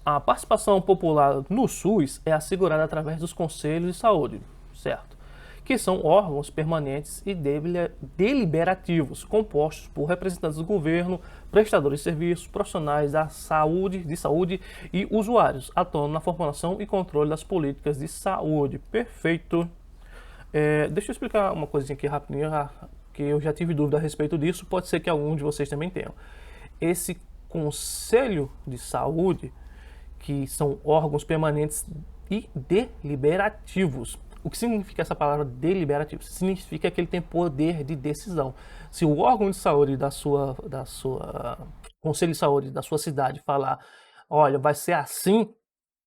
A participação popular no SUS é assegurada através dos conselhos de saúde, certo? Que são órgãos permanentes e deliberativos, compostos por representantes do governo, prestadores de serviços, profissionais de saúde e usuários, atuando na formulação e controle das políticas de saúde. Perfeito. Deixa eu explicar uma coisinha aqui rapidinho, que eu já tive dúvida a respeito disso, pode ser que algum de vocês também tenham. Esse Conselho de Saúde, que são órgãos permanentes e deliberativos. O que significa essa palavra deliberativo? Significa que ele tem poder de decisão. Se o órgão de saúde da sua conselho de saúde da sua cidade falar, olha, vai ser assim,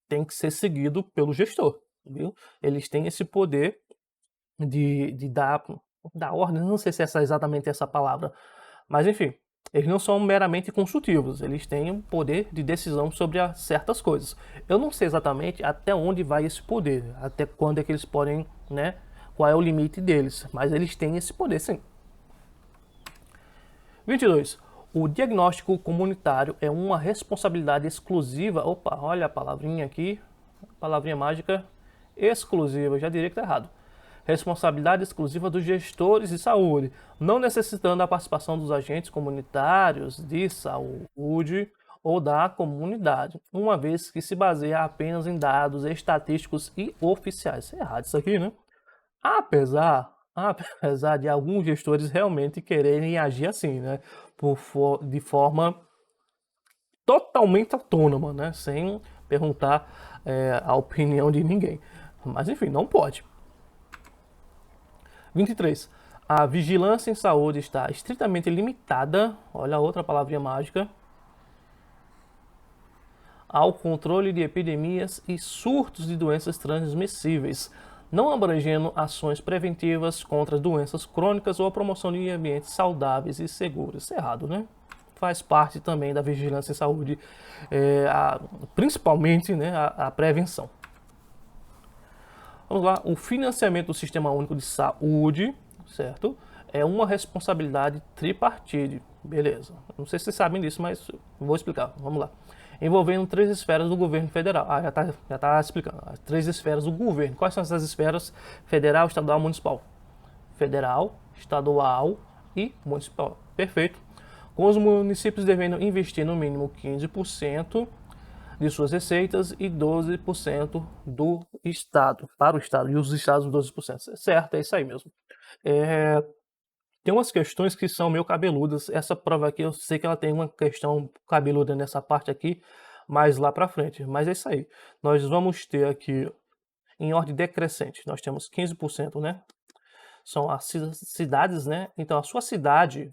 tem que ser seguido pelo gestor, viu? Eles têm esse poder de dar ordem, não sei se é exatamente essa palavra, mas enfim, eles não são meramente consultivos, eles têm um poder de decisão sobre certas coisas. Eu não sei exatamente até onde vai esse poder, até quando é que eles podem, né? Qual é o limite deles, mas eles têm esse poder sim. 22. O diagnóstico comunitário é uma responsabilidade exclusiva. Opa, olha a palavrinha aqui, palavrinha mágica, exclusiva, eu já diria que está errado. Responsabilidade exclusiva dos gestores de saúde, não necessitando da participação dos agentes comunitários de saúde ou da comunidade, uma vez que se baseia apenas em dados estatísticos e oficiais. É errado isso aqui, né? Apesar de alguns gestores realmente quererem agir assim, né? De forma totalmente autônoma, né? Sem perguntar a opinião de ninguém. Mas enfim, não pode. 23. A vigilância em saúde está estritamente limitada, olha a outra palavrinha mágica, ao controle de epidemias e surtos de doenças transmissíveis, não abrangendo ações preventivas contra doenças crônicas ou a promoção de ambientes saudáveis e seguros. Isso é errado, né? Faz parte também da vigilância em saúde, principalmente, né, a prevenção. Vamos lá, o financiamento do Sistema Único de Saúde, certo? É uma responsabilidade tripartite, beleza. Não sei se vocês sabem disso, mas vou explicar, vamos lá. Envolvendo 3 esferas do governo federal. Já tá explicando. As 3 esferas do governo. Quais são essas esferas? Federal, estadual, municipal. Federal, estadual e municipal. Perfeito. Com os municípios devendo investir no mínimo 15% de suas receitas e 12% do Estado, para o Estado, e os Estados 12%. Certo, é isso aí mesmo. Tem umas questões que são meio cabeludas. Essa prova aqui eu sei que ela tem uma questão cabeluda nessa parte aqui, mais lá para frente. Mas é isso aí. Nós vamos ter aqui, em ordem decrescente, nós temos 15%, né? São as cidades, né? Então a sua cidade,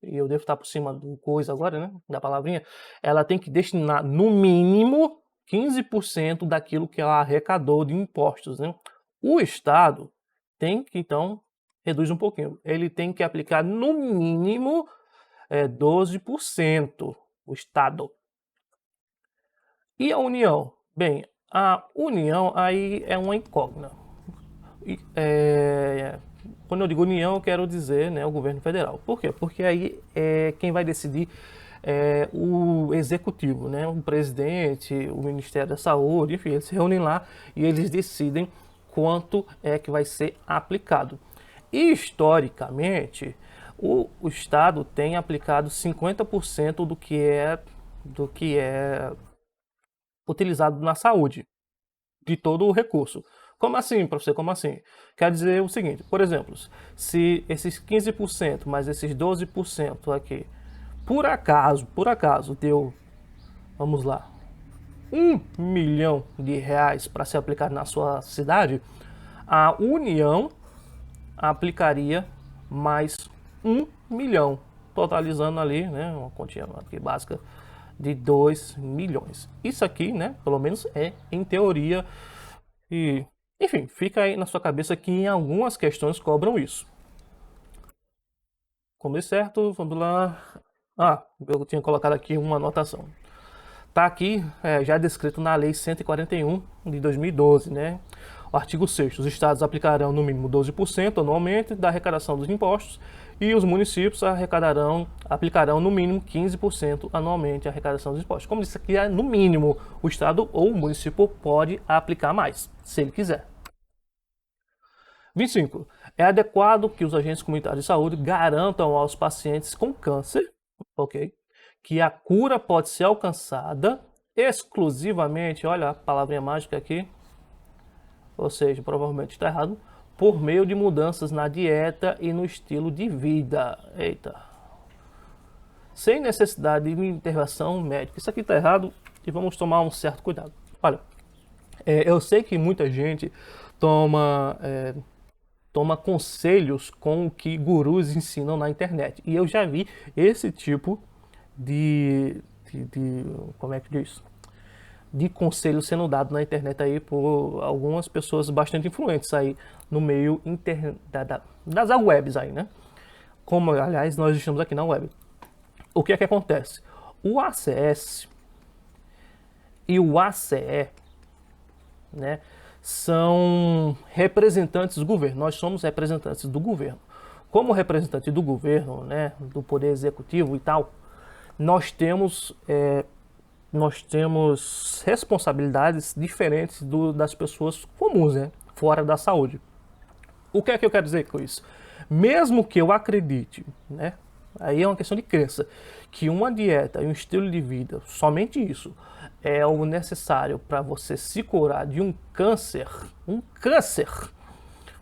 e eu devo estar por cima do coisa agora, né? Da palavrinha, ela tem que destinar no mínimo 15% daquilo que ela arrecadou de impostos, né? O Estado tem que, então, reduz um pouquinho. Ele tem que aplicar no mínimo 12%, o Estado. E a União? Bem, a União aí é uma incógnita. Quando eu digo União, eu quero dizer, né, o governo federal. Por quê? Porque aí quem vai decidir é o executivo, né, o presidente, o Ministério da Saúde, enfim, eles se reúnem lá e eles decidem quanto é que vai ser aplicado. E, historicamente, o Estado tem aplicado 50% do que é utilizado na saúde, de todo o recurso. Como assim, professor? Como assim? Quer dizer o seguinte, por exemplo, se esses 15% mais esses 12% aqui, por acaso deu, vamos lá, R$ 1 milhão para ser aplicado na sua cidade, a União aplicaria mais 1 milhão, totalizando ali, né, uma continha aqui básica de 2 milhões. Isso aqui, né, pelo menos é em teoria. E, enfim, fica aí na sua cabeça que em algumas questões cobram isso. Como é certo, vamos lá. Eu tinha colocado aqui uma anotação. Tá aqui já descrito na Lei 141 de 2012, né? O artigo 6º, os estados aplicarão no mínimo 12% anualmente da arrecadação dos impostos e os municípios aplicarão no mínimo 15% anualmente a arrecadação dos impostos. Como isso aqui é no mínimo, o estado ou o município pode aplicar mais, se ele quiser. 25. É adequado que os agentes comunitários de saúde garantam aos pacientes com câncer, ok, que a cura pode ser alcançada exclusivamente, olha a palavrinha mágica aqui, ou seja, provavelmente está errado, por meio de mudanças na dieta e no estilo de vida. Eita. Sem necessidade de intervenção médica. Isso aqui está errado e vamos tomar um certo cuidado. Olha, eu sei que muita gente toma conselhos com o que gurus ensinam na internet. E eu já vi esse tipo de como é que diz? De conselho sendo dado na internet aí por algumas pessoas bastante influentes aí no meio das webs aí, né? Como, aliás, nós estamos aqui na web. O que é que acontece? O ACS e o ACE, né, são representantes do governo. Nós somos representantes do governo. Como representante do governo, né, do poder executivo e tal, nós temos responsabilidades diferentes das pessoas comuns, né, fora da saúde. O que é que eu quero dizer com isso? Mesmo que eu acredite, né, aí é uma questão de crença, que uma dieta e um estilo de vida, somente isso, é o necessário para você se curar de um câncer,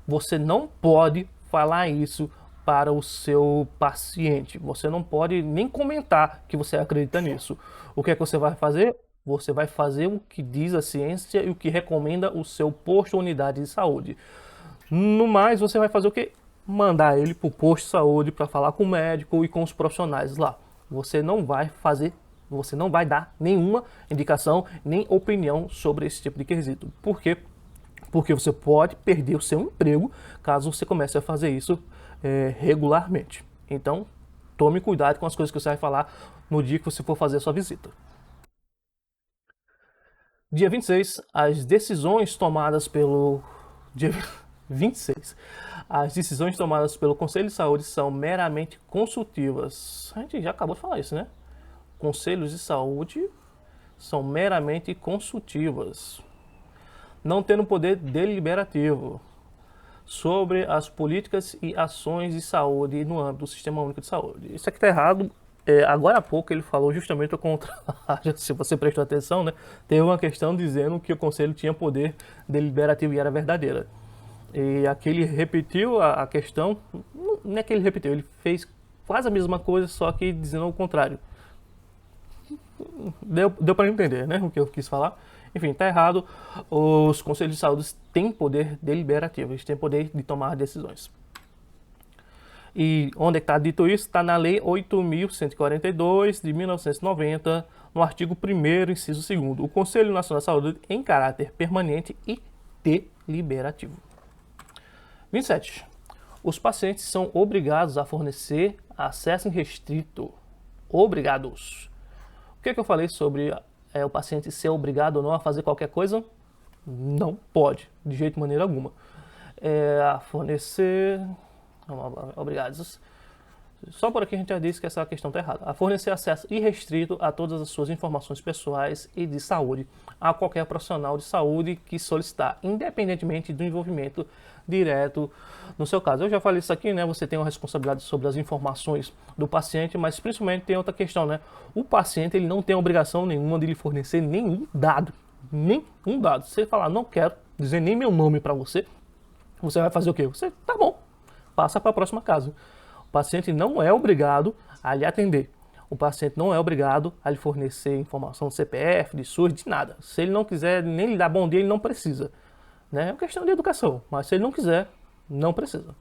você não pode falar isso para o seu paciente. Você não pode nem comentar que você acredita nisso. O que é que você vai fazer? Você vai fazer o que diz a ciência e o que recomenda o seu posto ou unidade de saúde. No mais, você vai fazer o quê? Mandar ele para o posto de saúde para falar com o médico e com os profissionais lá. Você não vai dar nenhuma indicação, nem opinião sobre esse tipo de quesito. Por quê? Porque você pode perder o seu emprego caso você comece a fazer isso regularmente. Então, tome cuidado com as coisas que você vai falar no dia que você for fazer a sua visita. Dia 26, as decisões tomadas pelo... Dia 26. As decisões tomadas pelo Conselho de Saúde são meramente consultivas. A gente já acabou de falar isso, né? Conselhos de saúde são meramente consultivas, não tendo poder deliberativo sobre as políticas e ações de saúde no âmbito do Sistema Único de Saúde. Isso aqui está errado. Agora há pouco ele falou justamente o contrário, se você prestou atenção, né? Teve uma questão dizendo que o Conselho tinha poder deliberativo e era verdadeira. E aqui ele repetiu a questão, não é que ele repetiu, ele fez quase a mesma coisa, só que dizendo o contrário. Deu para entender, né, o que eu quis falar. Enfim, está errado. Os conselhos de saúde têm poder deliberativo, eles têm poder de tomar decisões. E onde está dito isso? Está na Lei 8.142 de 1990, no artigo 1º, inciso 2º. O Conselho Nacional de Saúde em caráter permanente e deliberativo. 27. Os pacientes são obrigados a fornecer acesso irrestrito. Obrigados. O que eu falei sobre o paciente ser obrigado ou não a fazer qualquer coisa? Não pode, de jeito de maneira alguma. A fornecer... Obrigados. Só por aqui a gente já disse que essa questão está errada. A fornecer acesso irrestrito a todas as suas informações pessoais e de saúde a qualquer profissional de saúde que solicitar, independentemente do envolvimento direto no seu caso. Eu já falei isso aqui, né? Você tem uma responsabilidade sobre as informações do paciente, mas principalmente tem outra questão, né? O paciente ele não tem obrigação nenhuma de lhe fornecer nenhum dado. Nenhum dado. Se ele falar, não quero dizer nem meu nome para você, você vai fazer o quê? Você, tá bom, passa para a próxima casa. O paciente não é obrigado a lhe atender. O paciente não é obrigado a lhe fornecer informação de CPF, de SUS, de nada. Se ele não quiser nem lhe dar bom dia, ele não precisa. Né? É uma questão de educação, mas se ele não quiser, não precisa.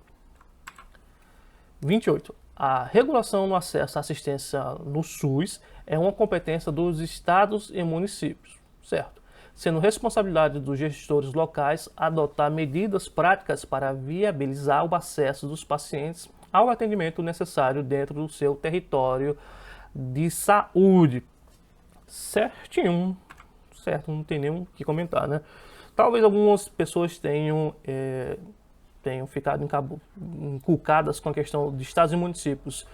28. A regulação no acesso à assistência no SUS é uma competência dos estados e municípios, certo? Sendo responsabilidade dos gestores locais adotar medidas práticas para viabilizar o acesso dos pacientes ao atendimento necessário dentro do seu território de saúde. Certinho, certo, não tem nem o que comentar, né? Talvez algumas pessoas tenham ficado inculcadas com a questão de estados e municípios.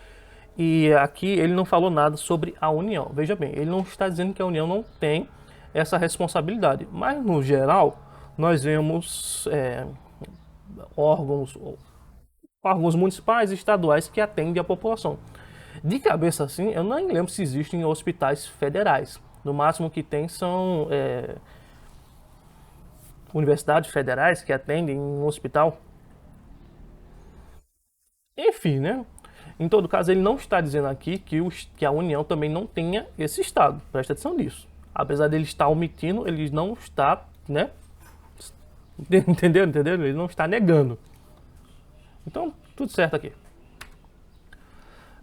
E aqui ele não falou nada sobre a União. Veja bem, ele não está dizendo que a União não tem essa responsabilidade. Mas, no geral, nós vemos órgãos, órgãos municipais e estaduais que atendem a população. De cabeça assim, eu nem lembro se existem hospitais federais. No máximo que tem são universidades federais que atendem um hospital. Enfim, né? Em todo caso, ele não está dizendo aqui que a União também não tenha esse Estado. Presta atenção nisso. Apesar dele estar omitindo, ele não está, né? Entendeu? Entendeu? Ele não está negando. Então, tudo certo aqui.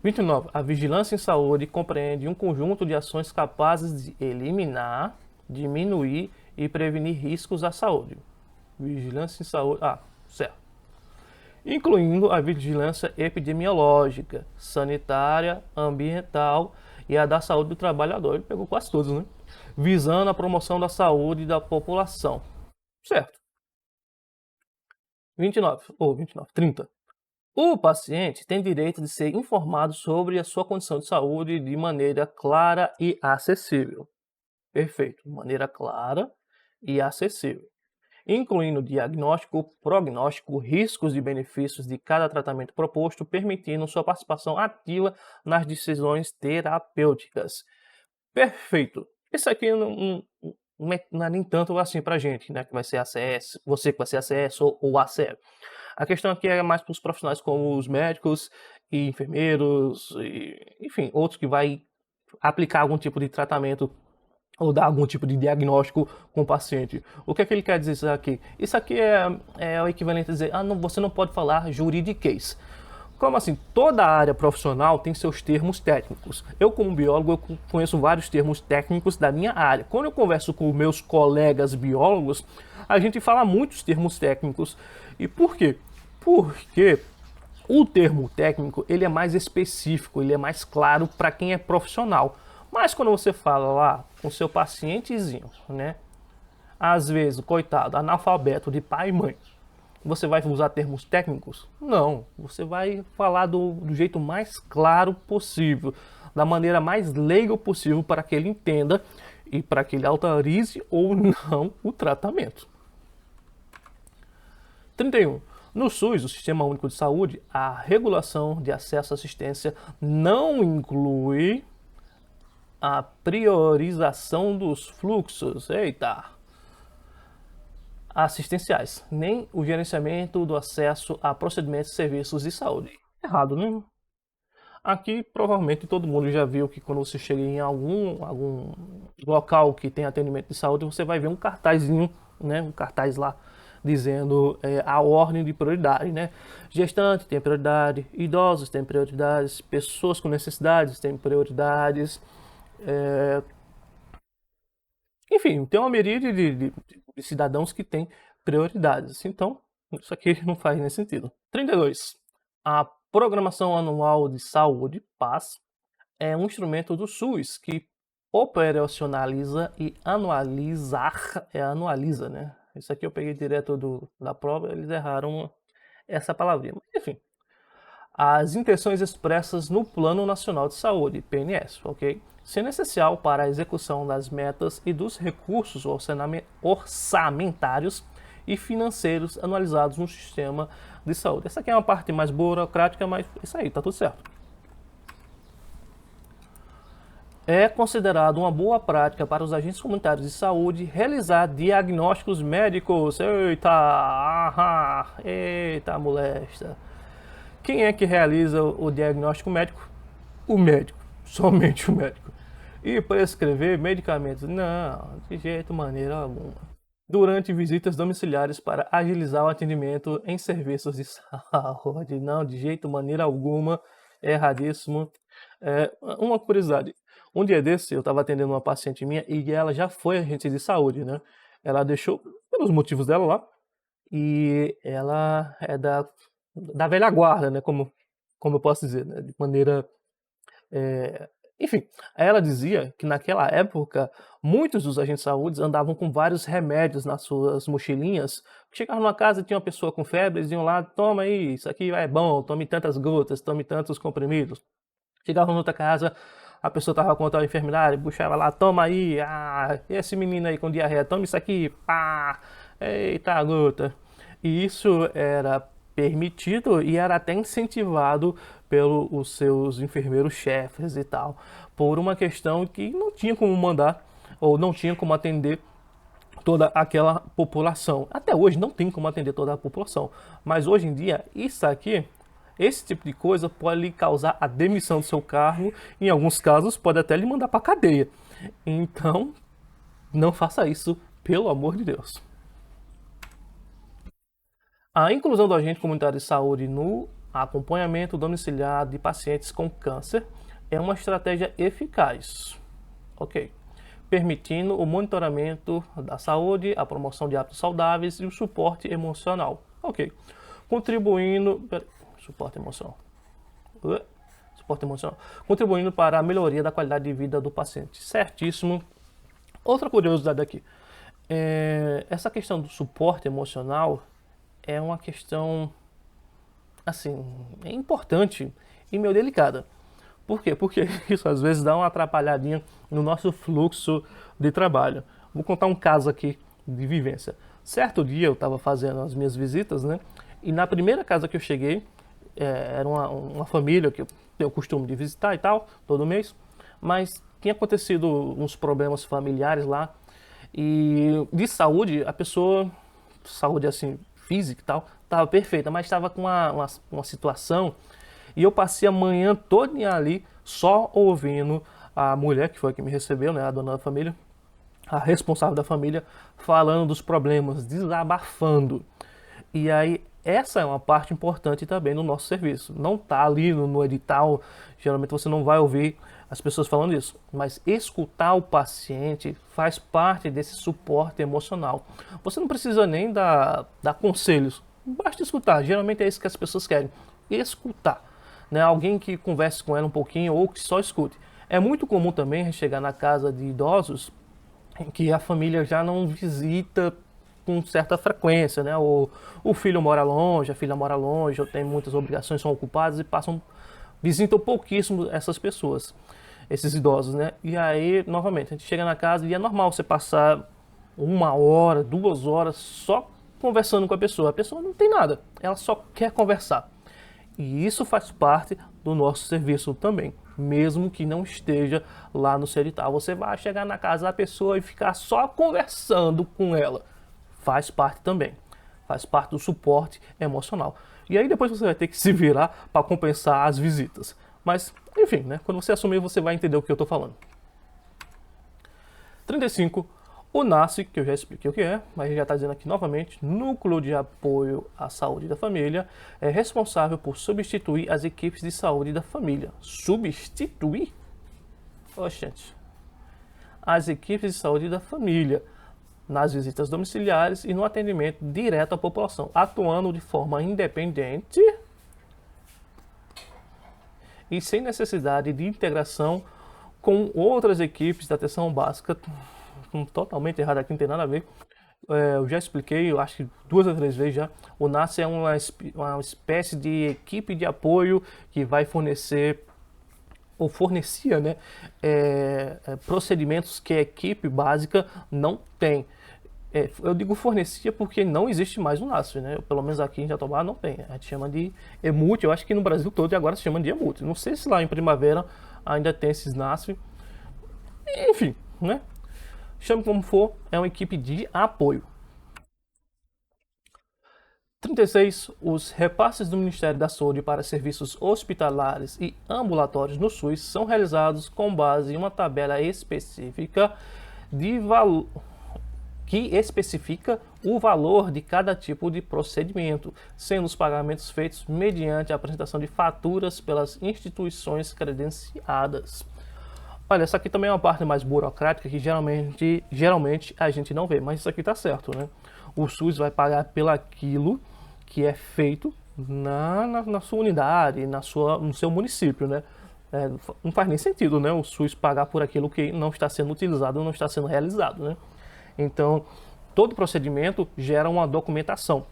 29. A vigilância em saúde compreende um conjunto de ações capazes de eliminar, diminuir e prevenir riscos à saúde. Vigilância em saúde. Ah, certo. Incluindo a vigilância epidemiológica, sanitária, ambiental e a da saúde do trabalhador. Ele pegou quase todos, né? Visando a promoção da saúde da população. Certo. 30. O paciente tem direito de ser informado sobre a sua condição de saúde de maneira clara e acessível. Perfeito. De maneira clara e acessível, incluindo diagnóstico, prognóstico, riscos e benefícios de cada tratamento proposto, permitindo sua participação ativa nas decisões terapêuticas. Perfeito. Isso aqui não é nem tanto assim pra gente, né, que vai ser acesso, você que vai ser acesso ou ACE. A questão aqui é mais para os profissionais como os médicos e enfermeiros, enfim, outros que vai aplicar algum tipo de tratamento ou dar algum tipo de diagnóstico com o paciente. O que é que ele quer dizer isso aqui? Isso aqui é o equivalente a dizer, não, você não pode falar juridiquês. Como assim? Toda área profissional tem seus termos técnicos. Eu, como biólogo, eu conheço vários termos técnicos da minha área. Quando eu converso com meus colegas biólogos, a gente fala muitos termos técnicos. E por quê? Porque o termo técnico ele é mais específico, ele é mais claro para quem é profissional. Mas quando você fala lá com seu pacientezinho, né? Às vezes, coitado, analfabeto de pai e mãe, você vai usar termos técnicos? Não, você vai falar do jeito mais claro possível, da maneira mais leiga possível para que ele entenda e para que ele autorize ou não o tratamento. 31. No SUS, o Sistema Único de Saúde, a regulação de acesso à assistência não inclui a priorização dos fluxos, assistenciais, nem o gerenciamento do acesso a procedimentos e serviços de saúde. Errado, né? Aqui, provavelmente, todo mundo já viu que quando você chega em algum local que tem atendimento de saúde, você vai ver um cartazinho, né? Um cartaz lá, dizendo a ordem de prioridade, né? Gestante tem prioridade, idosos têm prioridades, pessoas com necessidades têm prioridades, enfim, tem uma miríade de cidadãos que têm prioridades. Então, isso aqui não faz nem sentido. 32. A Programação Anual de Saúde, PAS, é um instrumento do SUS que operacionaliza e anualiza, né? Isso aqui eu peguei direto da prova, eles erraram essa palavrinha. Mas, enfim, as intenções expressas no Plano Nacional de Saúde, PNS, ok? Sendo essencial para a execução das metas e dos recursos orçamentários e financeiros anualizados no sistema de saúde. Essa aqui é uma parte mais burocrática, mas isso aí, tá tudo certo. É considerado uma boa prática para os agentes comunitários de saúde realizar diagnósticos médicos. Eita, molesta. Quem é que realiza o diagnóstico médico? O médico, somente o médico. E prescrever medicamentos? Não, de jeito, maneira alguma. Durante visitas domiciliares para agilizar o atendimento em serviços de saúde? Não, de jeito, maneira alguma. Erradíssimo. Uma curiosidade. Um dia desse, eu estava atendendo uma paciente minha e ela já foi agente de saúde, né? Ela deixou, pelos motivos dela lá, e ela é da velha guarda, né? Como eu posso dizer, né? De maneira Enfim, ela dizia que naquela época muitos dos agentes de saúde andavam com vários remédios nas suas mochilinhas. Chegavam numa casa e tinha uma pessoa com febre, eles iam lá, toma aí, isso aqui é bom, tome tantas gotas, tome tantos comprimidos. Chegavam noutra casa, a pessoa estava com outra enfermidade, puxava lá, toma aí, esse menino aí com diarreia, toma isso aqui, pá, eita gota. E isso era permitido e era até incentivado pelos seus enfermeiros-chefes e tal, por uma questão que não tinha como mandar ou não tinha como atender toda aquela população. Até hoje não tem como atender toda a população, mas hoje em dia isso aqui, esse tipo de coisa pode lhe causar a demissão do seu cargo, em alguns casos pode até lhe mandar para cadeia. Então, não faça isso, pelo amor de Deus. A inclusão do agente comunitário de saúde no acompanhamento domiciliar de pacientes com câncer é uma estratégia eficaz, ok? Permitindo o monitoramento da saúde, a promoção de hábitos saudáveis e o suporte emocional, ok? Contribuindo... Suporte emocional. Suporte emocional. Contribuindo para a melhoria da qualidade de vida do paciente. Certíssimo. Outra curiosidade aqui. Essa questão do suporte emocional é uma questão, assim, é importante e meio delicada. Por quê? Porque isso às vezes dá uma atrapalhadinha no nosso fluxo de trabalho. Vou contar um caso aqui de vivência. Certo dia eu estava fazendo as minhas visitas, né? E na primeira casa que eu cheguei, era uma família que eu tenho o costume de visitar e tal, todo mês, mas tinha acontecido uns problemas familiares lá e de saúde, a pessoa, saúde assim, física e tal, estava perfeita, mas estava com uma situação e eu passei a manhã toda ali só ouvindo a mulher, que foi a que me recebeu, né, a dona da família, a responsável da família, falando dos problemas, desabafando. E aí, essa é uma parte importante também no nosso serviço. Não está ali no edital, geralmente você não vai ouvir as pessoas falando isso, mas escutar o paciente faz parte desse suporte emocional. Você não precisa nem dar conselhos, basta escutar. Geralmente é isso que as pessoas querem, escutar, né? Alguém que converse com ela um pouquinho ou que só escute. É muito comum também chegar na casa de idosos em que a família já não visita com certa frequência, né? O filho mora longe, a filha mora longe, ou tem muitas obrigações, são ocupadas e visitam pouquíssimo essas pessoas, esses idosos, né? E aí, novamente, a gente chega na casa e é normal você passar 1 hora, 2 horas só conversando com a pessoa não tem nada, ela só quer conversar. E isso faz parte do nosso serviço também, mesmo que não esteja lá no seu edital. Você vai chegar na casa da pessoa e ficar só conversando com ela. Faz parte também, faz parte do suporte emocional. E aí depois você vai ter que se virar para compensar as visitas. Mas, enfim, né? Quando você assumir, você vai entender o que eu estou falando. 35. O NASF, que eu já expliquei o que é, mas já está dizendo aqui novamente, Núcleo de Apoio à Saúde da Família, é responsável por substituir as equipes de saúde da família. Substituir? Oxente. As equipes de saúde da família, nas visitas domiciliares e no atendimento direto à população, atuando de forma independente e sem necessidade de integração com outras equipes de atenção básica. Totalmente errado aqui, não tem nada a ver. Eu já expliquei, eu acho que 2 ou 3 vezes já. O NASF é uma espécie de equipe de apoio que vai fornecer ou fornecia, né, procedimentos que a equipe básica não tem. Eu digo fornecia porque não existe mais o NASF, né? Pelo menos aqui em Jatobá não tem. A gente chama de EMUT, eu acho que no Brasil todo agora se chama de EMUT. Não sei se lá em Primavera ainda tem esses NASF. Enfim, né? Chame como for, é uma equipe de apoio. 36. Os repasses do Ministério da Saúde para serviços hospitalares e ambulatórios no SUS são realizados com base em uma tabela específica de valor que especifica o valor de cada tipo de procedimento, sendo os pagamentos feitos mediante a apresentação de faturas pelas instituições credenciadas. Olha, essa aqui também é uma parte mais burocrática que geralmente a gente não vê, mas isso aqui está certo, né? O SUS vai pagar pelaquilo que é feito na sua unidade, no seu município, né? Não faz nem sentido, né, o SUS pagar por aquilo que não está sendo utilizado, não está sendo realizado, né? Então, todo procedimento gera uma documentação.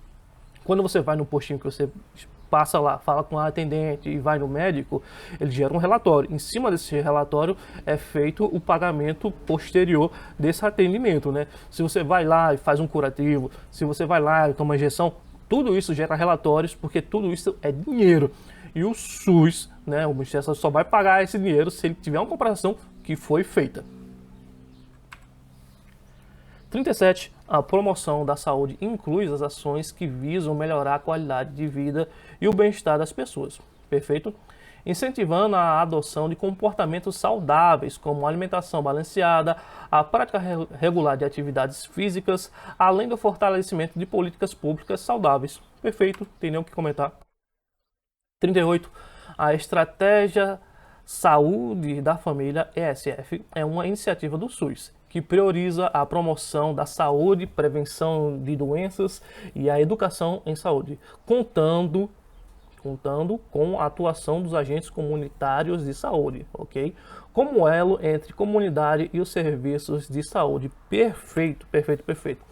Quando você vai no postinho que você passa lá, fala com a atendente e vai no médico, ele gera um relatório. Em cima desse relatório é feito o pagamento posterior desse atendimento, né? Se você vai lá e faz um curativo, se você vai lá e toma injeção, tudo isso gera relatórios, porque tudo isso é dinheiro. E o SUS, né, o Ministério da Saúde só vai pagar esse dinheiro se ele tiver uma comprovação que foi feita. 37. A promoção da saúde inclui as ações que visam melhorar a qualidade de vida e o bem-estar das pessoas. Perfeito? Incentivando a adoção de comportamentos saudáveis, como alimentação balanceada, a prática regular de atividades físicas, além do fortalecimento de políticas públicas saudáveis. Perfeito? Tem nem o que comentar. 38. A Estratégia Saúde da Família, ESF, é uma iniciativa do SUS que prioriza a promoção da saúde, prevenção de doenças e a educação em saúde, contando com a atuação dos agentes comunitários de saúde, ok? Como elo entre comunidade e os serviços de saúde. Perfeito, perfeito, perfeito.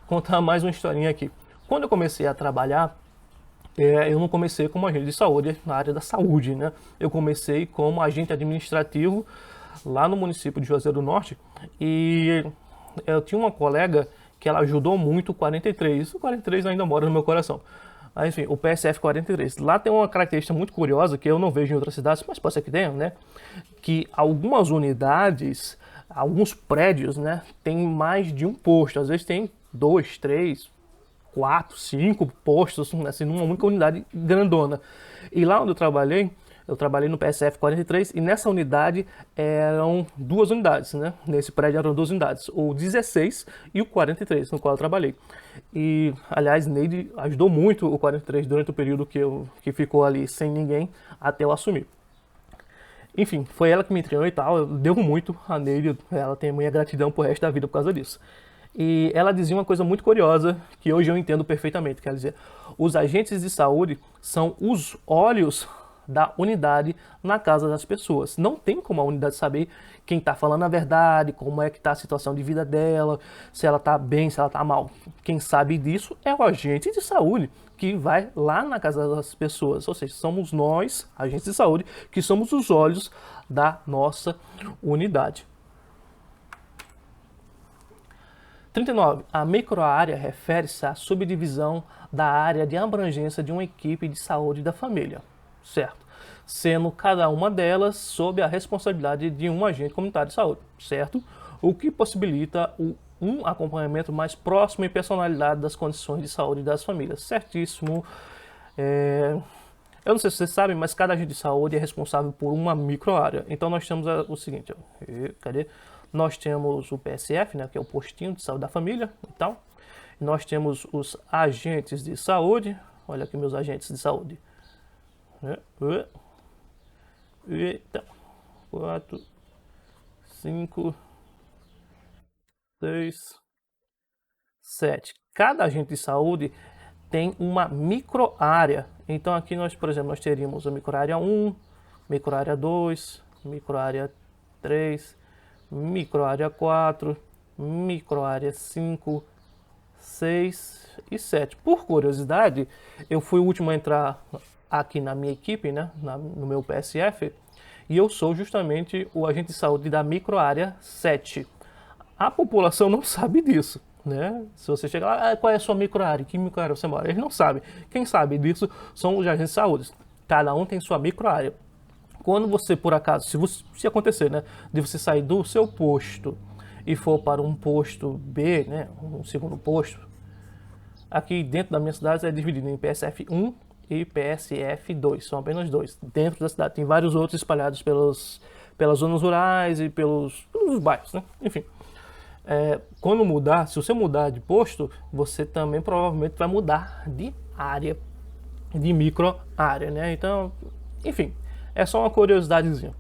Vou contar mais uma historinha aqui. Quando eu comecei a trabalhar, eu não comecei como agente de saúde na área da saúde, né? Eu comecei como agente administrativo lá no município de Juazeiro do Norte, e eu tinha uma colega que ela ajudou muito o 43. O 43 ainda mora no meu coração. Mas, enfim, o PSF 43. Lá tem uma característica muito curiosa que eu não vejo em outras cidades, mas pode ser que tenha, né? Que algumas unidades, alguns prédios, né, tem mais de um posto. Às vezes tem 2, 3, 4, 5 postos, assim, numa única unidade grandona. E lá onde eu trabalhei no PSF 43 e nessa unidade eram 2 unidades, né? Nesse prédio eram 2 unidades, o 16 e o 43, no qual eu trabalhei. E, aliás, Neide ajudou muito o 43 durante o período que ficou ali sem ninguém até eu assumir. Enfim, foi ela que me treinou e tal, eu devo muito a Neide, ela tem minha gratidão pro resto da vida por causa disso. E ela dizia uma coisa muito curiosa, que hoje eu entendo perfeitamente, quer dizer, os agentes de saúde são os olhos da unidade na casa das pessoas. Não tem como a unidade saber quem está falando a verdade, como é que está a situação de vida dela, se ela está bem, se ela está mal. Quem sabe disso é o agente de saúde, que vai lá na casa das pessoas. Ou seja, somos nós, agentes de saúde, que somos os olhos da nossa unidade. 39. A microárea refere-se à subdivisão da área de abrangência de uma equipe de saúde da família, certo? Sendo cada uma delas sob a responsabilidade de um agente comunitário de saúde, certo? O que possibilita um acompanhamento mais próximo e personalidade das condições de saúde das famílias, certíssimo. Eu não sei se vocês sabem, mas cada agente de saúde é responsável por uma microárea. Então nós temos o seguinte, ó, cadê? Nós temos o PSF, né, que é o postinho de saúde da família e tal. Nós temos os agentes de saúde. Olha aqui meus agentes de saúde. Então, 4, 5, 6, 7. Cada agente de saúde tem uma microárea. Então aqui nós, por exemplo, nós teríamos a microárea 1, microárea 2, microárea 3, microárea 4, microárea 5, 6 e 7. Por curiosidade, eu fui o último a entrar aqui na minha equipe, né, no meu PSF, e eu sou justamente o agente de saúde da microárea 7. A população não sabe disso, né? Se você chegar lá, qual é a sua microárea? Que microárea você mora? Eles não sabem. Quem sabe disso são os agentes de saúde. Cada um tem sua microárea. Quando você, por acaso, se acontecer, né, de você sair do seu posto e for para um posto B, né, um segundo posto, aqui dentro da minha cidade é dividido em PSF 1 e PSF 2, são apenas 2. Dentro da cidade tem vários outros espalhados pelas zonas rurais e pelos bairros, né? Enfim, quando mudar, se você mudar de posto, você também provavelmente vai mudar de área, de micro área, né? Então, enfim, é só uma curiosidadezinha.